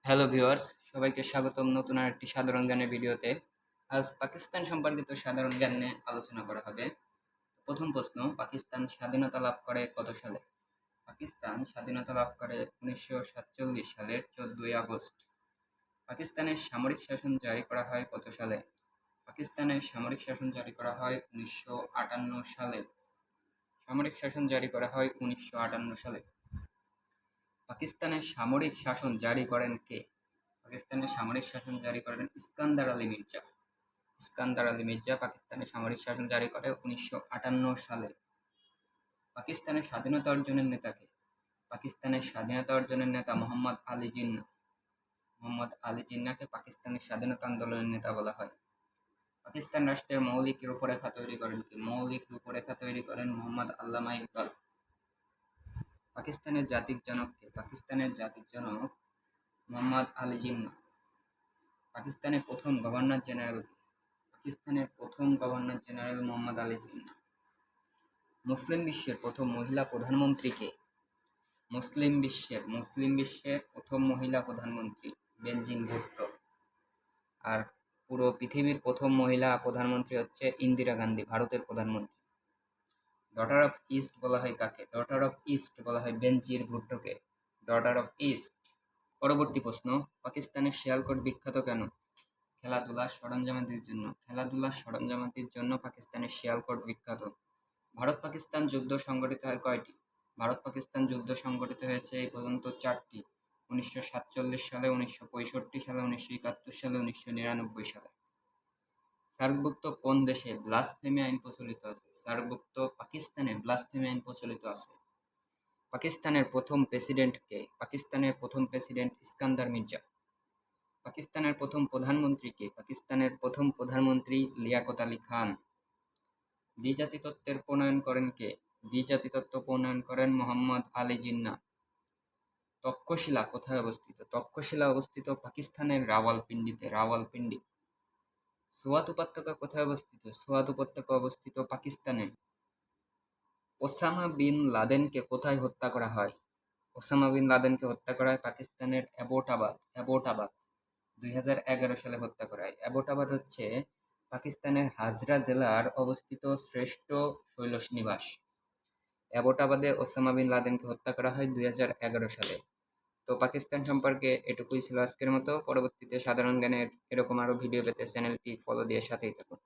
Hello viewers, সবাইকে স্বাগতম নতুন আরেকটি সাধারণ জ্ঞানের ভিডিওতে। আজ পাকিস্তান সম্পর্কিত সাধারণ জ্ঞান নিয়ে আলোচনা করা হবে। প্রথম প্রশ্ন, পাকিস্তান স্বাধীনতা লাভ করে কত সালে? পাকিস্তান স্বাধীনতা লাভ করে 1947 সালের 14ই আগস্ট। পাকিস্তানের সামরিক শাসন জারি করা হয় কত সালে? পাকিস্তানের সামরিক শাসন জারি করা হয় 1958 সালে। সামরিক শাসন জারি করা হয় 1958 সালে। পাকিস্তানের সামরিক শাসন জারি করেন কে? পাকিস্তানের সামরিক শাসন জারি করেন ইস্কান্দার আলী মির্জা। ইস্কান্দার আলী মির্জা পাকিস্তানের সামরিক শাসন জারি করে 1958 সালে। পাকিস্তানের স্বাধীনতা অর্জনের নেতা কে? পাকিস্তানের স্বাধীনতা অর্জনের নেতা মোহাম্মদ আলী জিন্নাহ। মোহাম্মদ আলী জিন্নাহকে পাকিস্তানের স্বাধীনতা আন্দোলনের নেতা বলা হয়। পাকিস্তান রাষ্ট্রের মৌলিক রূপরেখা তৈরি করেন কে? মৌলিক রূপরেখা তৈরি করেন মোহাম্মদ আল্লামা ইকবাল। পাকিস্তানের জাতির জনক কে? পাকিস্তানের জাতির জনক মোহাম্মদ আলী জিন্নাহ। পাকিস্তানের প্রথম গভর্নর জেনারেল কে? পাকিস্তানের প্রথম গভর্নর জেনারেল মোহাম্মদ আলী জিন্নাহ। মুসলিম বিশ্বের প্রথম মহিলা প্রধানমন্ত্রী কে? মুসলিম বিশ্বের প্রথম মহিলা প্রধানমন্ত্রী বেনজির ভুট্টো। আর পুরো পৃথিবীর প্রথম মহিলা প্রধানমন্ত্রী হচ্ছে ইন্দিরা গান্ধী, ভারতের প্রধানমন্ত্রী। ডটার অফ ইস্ট বলা হয় কাকে? ডটার অফ ইস্ট বলা হয় বেনজির ভুট্টোকে। Daughter of east. পরবর্তী প্রশ্ন, পাকিস্তানের শিয়ালকোট বিখ্যাত কেন? খেলাধুলার সরঞ্জামাদির জন্য। খেলাধুলার সরঞ্জামাদির জন্য পাকিস্তানের শিয়ালকোট বিখ্যাত। ভারত পাকিস্তান যুদ্ধ সংগঠিত হয় কয়টি? ভারত পাকিস্তান যুদ্ধ সংগঠিত হয়েছে এই পর্যন্ত 4টি। 1947 সালে, 1965 সালে, 1971 সালে, 1999 সালে। সার্কভুক্ত কোন দেশে ব্লাসফেমি আইন প্রচলিত আছে? সার্কভুক্ত পাকিস্তানে ব্লাসফেমি আইন প্রচলিত আছে। পাকিস্তানের প্রথম প্রেসিডেন্ট কে? পাকিস্তানের প্রথম প্রেসিডেন্ট ইস্কান্দার মির্জা। পাকিস্তানের প্রথম প্রধানমন্ত্রী কে? পাকিস্তানের প্রথম প্রধানমন্ত্রী লিয়াকত আলী খান। দ্বিজাতি তত্ত্বের প্রণয়ন করেন কে? দ্বিজাতি তত্ত্ব প্রণয়ন করেন মোহাম্মদ আলী জিন্নাহ। তক্ষশিলা কোথায় অবস্থিত? তক্ষশিলা অবস্থিত পাকিস্তানের রাওয়ালপিন্ডিতে। রাওয়ালপিন্ডি। সোয়াত উপত্যকা কোথায় অবস্থিত? সোয়াত উপত্যকা অবস্থিত পাকিস্তানে। ওসামা বিন লাদেনকে কোথায় হত্যা করা হয়? ওসামা বিন লাদেনকে হত্যা করা হয় পাকিস্তানের অ্যাবোটাবাদ। অ্যাবোটাবাদ 2011 সালে হত্যা করা হয়। অ্যাবোটাবাদ হচ্ছে পাকিস্তানের হাজরা জেলার অবস্থিত শ্রেষ্ঠ শৈলনিবাস। অ্যাবোটাবাদে ওসামা বিন লাদেনকে হত্যা করা হয় 2011 সালে। তো পাকিস্তান সম্পর্কে এটুকুই ছিল আজকের মতো। পরবর্তীতে সাধারণ জ্ঞানের এরকম আরো ভিডিও পেতে চ্যানেলটি ফলো দিয়ে সাথেই থাকুন।